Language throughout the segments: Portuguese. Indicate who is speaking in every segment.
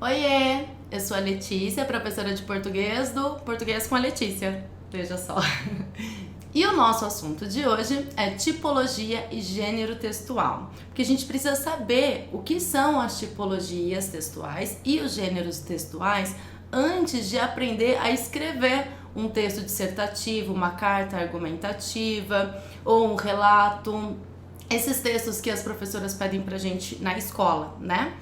Speaker 1: Oiê, eu sou a Letícia, professora de português do Português com a Letícia. Veja só. E o nosso assunto de hoje é tipologia e gênero textual, porque a gente precisa saber o que são as tipologias textuais e os gêneros textuais antes de aprender a escrever um texto dissertativo, uma carta argumentativa ou um relato, esses textos que as professoras pedem pra gente na escola, né?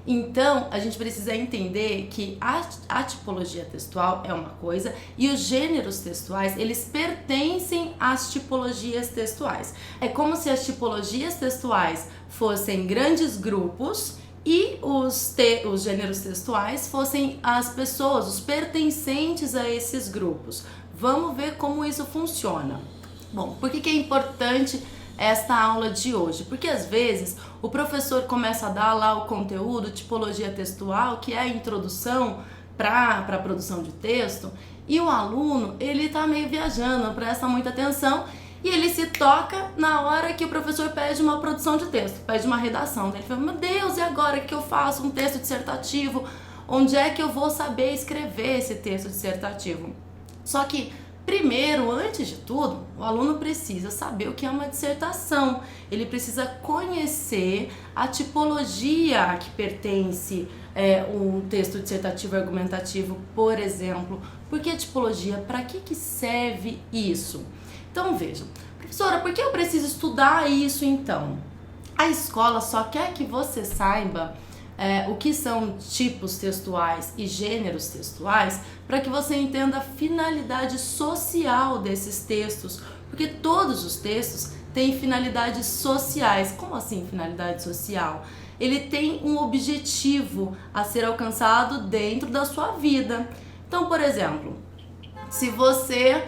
Speaker 1: Então, a gente precisa entender que a tipologia textual é uma coisa e os gêneros textuais, eles pertencem às tipologias textuais. É como se as tipologias textuais fossem grandes grupos e os gêneros textuais fossem as pessoas, os pertencentes a esses grupos. Vamos ver como isso funciona. Bom, por que é importante esta aula de hoje? Porque às vezes o professor começa a dar lá o conteúdo, tipologia textual, que é a introdução para a produção de texto, e o aluno, ele tá meio viajando, não presta muita atenção, e ele se toca na hora que o professor pede uma produção de texto, pede uma redação. Ele fala, meu Deus, e agora que eu faço um texto dissertativo? Onde é que eu vou saber escrever esse texto dissertativo? Só que primeiro, antes de tudo, o aluno precisa saber o que é uma dissertação. Ele precisa conhecer a tipologia a que pertence um texto dissertativo argumentativo, por exemplo. Por que tipologia? Para que serve isso? Então vejam, professora, por que eu preciso estudar isso então? A escola só quer que você saiba o que são tipos textuais e gêneros textuais para que você entenda a finalidade social desses textos, porque todos os textos têm finalidades sociais. Como assim finalidade social? Ele tem um objetivo a ser alcançado dentro da sua vida. Então, por exemplo, se você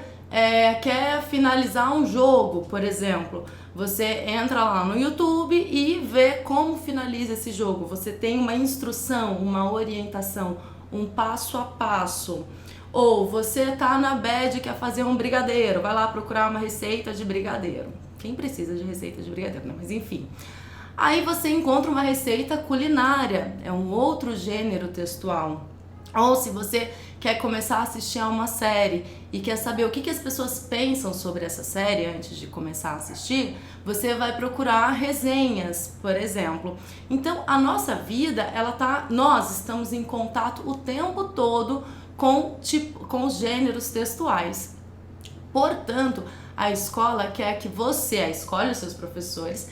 Speaker 1: quer finalizar um jogo, por exemplo, você entra lá no YouTube e vê como finaliza esse jogo. Você tem uma instrução, uma orientação, um passo a passo. Ou você tá na bad e quer fazer um brigadeiro, vai lá procurar uma receita de brigadeiro. Quem precisa de receita de brigadeiro, né? Mas enfim. Aí você encontra uma receita culinária, é um outro gênero textual. Ou se você quer começar a assistir a uma série e quer saber o que as pessoas pensam sobre essa série antes de começar a assistir, você vai procurar resenhas, por exemplo. Então, a nossa vida, nós estamos em contato o tempo todo com os gêneros textuais. Portanto, a escola quer que você, a escola e os seus professores,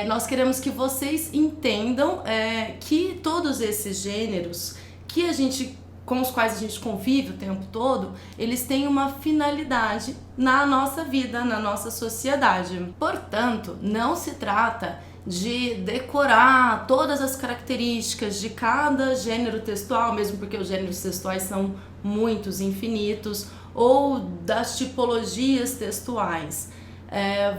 Speaker 1: nós queremos que vocês entendam que todos esses gêneros com os quais a gente convive o tempo todo, eles têm uma finalidade na nossa vida, na nossa sociedade. Portanto, não se trata de decorar todas as características de cada gênero textual, mesmo porque os gêneros textuais são muitos, infinitos, ou das tipologias textuais.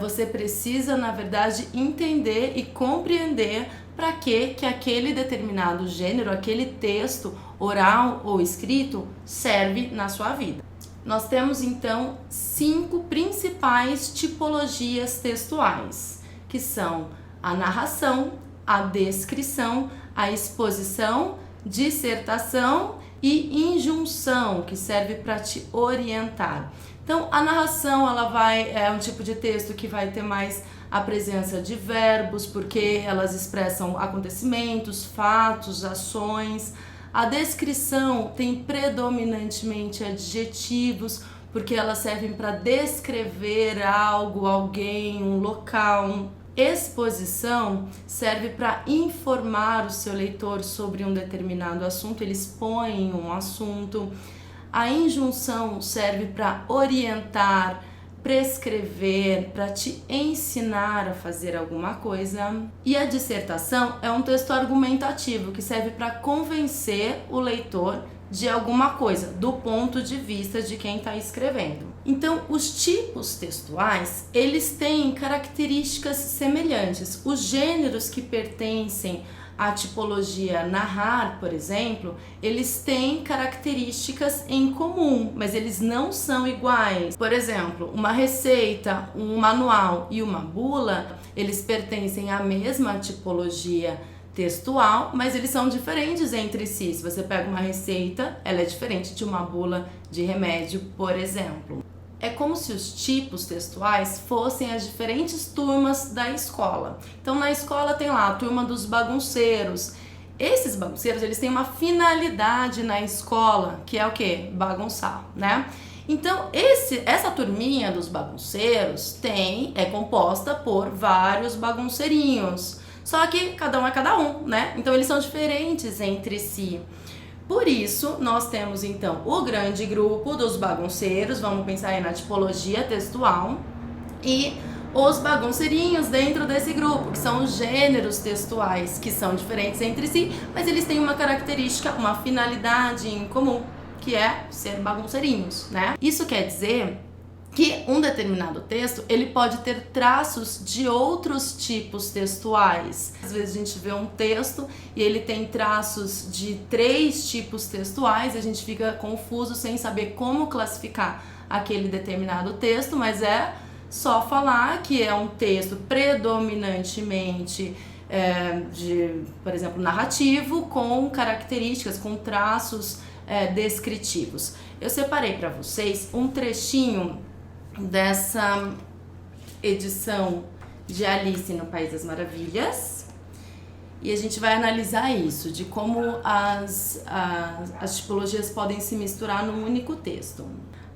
Speaker 1: Você precisa, na verdade, entender e compreender para que aquele determinado gênero, aquele texto oral ou escrito serve na sua vida. Nós temos então 5 principais tipologias textuais, que são a narração, a descrição, a exposição, dissertação e injunção, que serve para te orientar. Então, a narração é um tipo de texto que vai ter mais a presença de verbos, porque elas expressam acontecimentos, fatos, ações. A descrição tem predominantemente adjetivos, porque elas servem para descrever algo, alguém, um local. Exposição serve para informar o seu leitor sobre um determinado assunto, ele expõe um assunto. A injunção serve para orientar, prescrever, para te ensinar a fazer alguma coisa. E a dissertação é um texto argumentativo que serve para convencer o leitor de alguma coisa, do ponto de vista de quem está escrevendo. Então, os tipos textuais, eles têm características semelhantes. Os gêneros que pertencem à tipologia narrar, por exemplo, eles têm características em comum, mas eles não são iguais. Por exemplo, uma receita, um manual e uma bula, eles pertencem à mesma tipologia textual, mas eles são diferentes entre si. Se você pega uma receita, ela é diferente de uma bula de remédio, por exemplo. É como se os tipos textuais fossem as diferentes turmas da escola. Então, na escola tem lá a turma dos bagunceiros. Esses bagunceiros, eles têm uma finalidade na escola, que é o quê? Bagunçar, né? Então, essa turminha dos bagunceiros é composta por vários bagunceirinhos. Só que cada um é cada um, né? Então, eles são diferentes entre si. Por isso, nós temos, então, o grande grupo dos bagunceiros, vamos pensar aí na tipologia textual, e os bagunceirinhos dentro desse grupo, que são os gêneros textuais, que são diferentes entre si, mas eles têm uma característica, uma finalidade em comum, que é ser bagunceirinhos, né? Isso quer dizer que um determinado texto, ele pode ter traços de outros tipos textuais. Às vezes a gente vê um texto e ele tem traços de 3 tipos textuais, a gente fica confuso sem saber como classificar aquele determinado texto, mas é só falar que é um texto predominantemente por exemplo, narrativo, com características, com traços descritivos. Eu separei para vocês um trechinho dessa edição de Alice no País das Maravilhas e a gente vai analisar isso, de como as tipologias podem se misturar num único texto.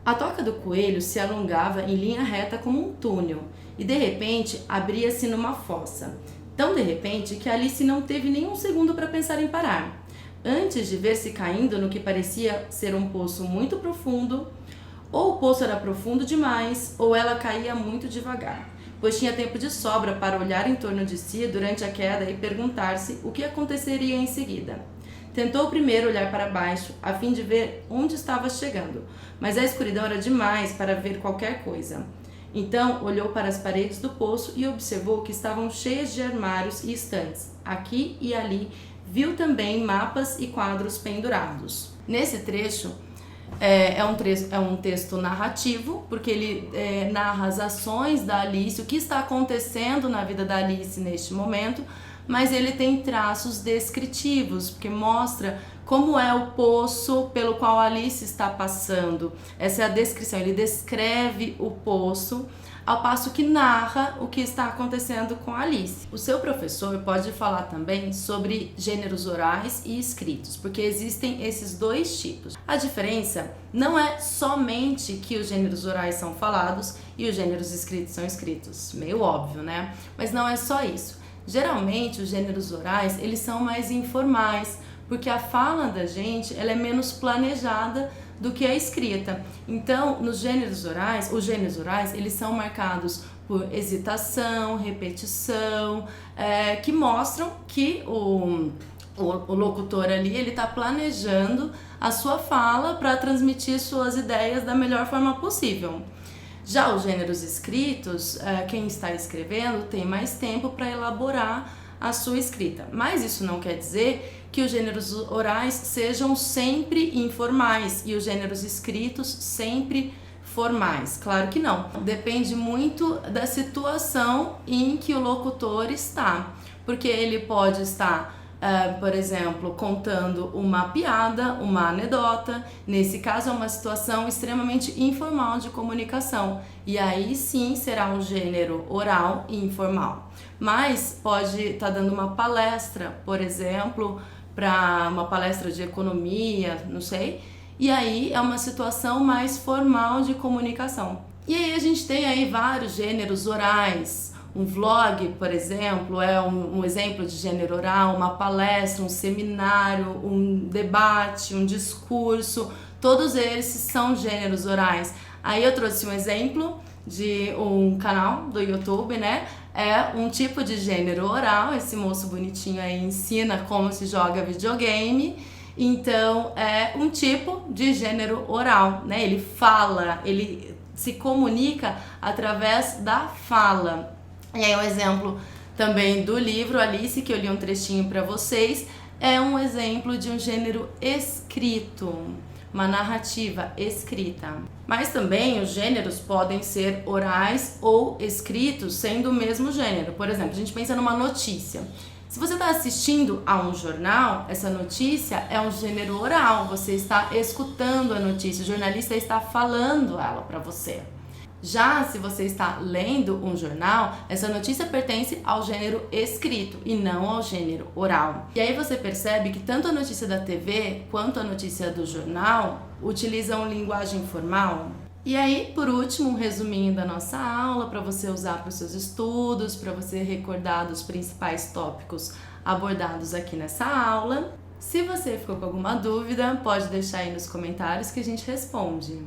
Speaker 1: A toca do coelho se alongava em linha reta como um túnel e de repente abria-se numa fossa. Tão de repente que Alice não teve nenhum segundo para pensar em parar. Antes de ver-se caindo no que parecia ser um poço muito profundo, ou o poço era profundo demais, ou ela caía muito devagar, pois tinha tempo de sobra para olhar em torno de si durante a queda e perguntar-se o que aconteceria em seguida. Tentou primeiro olhar para baixo, a fim de ver onde estava chegando, mas a escuridão era demais para ver qualquer coisa. Então olhou para as paredes do poço e observou que estavam cheias de armários e estantes. Aqui e ali viu também mapas e quadros pendurados. Nesse trecho, é um texto narrativo, porque ele narra as ações da Alice, o que está acontecendo na vida da Alice neste momento, mas ele tem traços descritivos, porque mostra como é o poço pelo qual a Alice está passando. Essa é a descrição, ele descreve o poço, ao passo que narra o que está acontecendo com a Alice. O seu professor pode falar também sobre gêneros orais e escritos, porque existem esses 2 tipos. A diferença não é somente que os gêneros orais são falados e os gêneros escritos são escritos, meio óbvio, né? Mas não é só isso. Geralmente os gêneros orais, eles são mais informais, porque a fala da gente, ela é menos planejada do que a escrita. Então, os gêneros orais, eles são marcados por hesitação, repetição, que mostram que o locutor ali, ele está planejando a sua fala para transmitir suas ideias da melhor forma possível. Já os gêneros escritos, quem está escrevendo tem mais tempo para elaborar a sua escrita. Mas isso não quer dizer que os gêneros orais sejam sempre informais e os gêneros escritos sempre formais. Claro que não. Depende muito da situação em que o locutor está. Porque ele pode estar, por exemplo, contando uma piada, uma anedota. Nesse caso é uma situação extremamente informal de comunicação. E aí sim será um gênero oral e informal. Mas pode estar dando uma palestra, por exemplo, para uma palestra de economia, não sei, e aí é uma situação mais formal de comunicação. E aí a gente tem aí vários gêneros orais. Um vlog, por exemplo, é um exemplo de gênero oral, uma palestra, um seminário, um debate, um discurso, todos eles são gêneros orais. Aí eu trouxe um exemplo de um canal do YouTube, né? É um tipo de gênero oral, esse moço bonitinho aí ensina como se joga videogame, então é um tipo de gênero oral, né? Ele fala, ele se comunica através da fala. E aí um exemplo também do livro Alice, que eu li um trechinho para vocês, é um exemplo de um gênero escrito, uma narrativa escrita. Mas também os gêneros podem ser orais ou escritos, sendo o mesmo gênero. Por exemplo, a gente pensa numa notícia. Se você está assistindo a um jornal, essa notícia é um gênero oral, você está escutando a notícia, o jornalista está falando ela para você. Já se você está lendo um jornal, essa notícia pertence ao gênero escrito e não ao gênero oral. E aí você percebe que tanto a notícia da TV quanto a notícia do jornal utilizam linguagem formal. E aí, por último, um resuminho da nossa aula para você usar para os seus estudos, para você recordar dos principais tópicos abordados aqui nessa aula. Se você ficou com alguma dúvida, pode deixar aí nos comentários que a gente responde.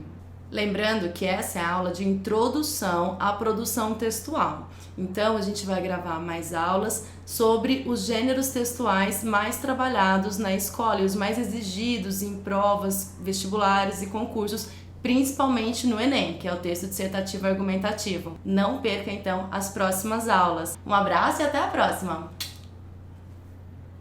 Speaker 1: Lembrando que essa é a aula de introdução à produção textual. Então, a gente vai gravar mais aulas sobre os gêneros textuais mais trabalhados na escola e os mais exigidos em provas vestibulares e concursos, principalmente no Enem, que é o texto dissertativo argumentativo. Não perca, então, as próximas aulas. Um abraço e até a próxima!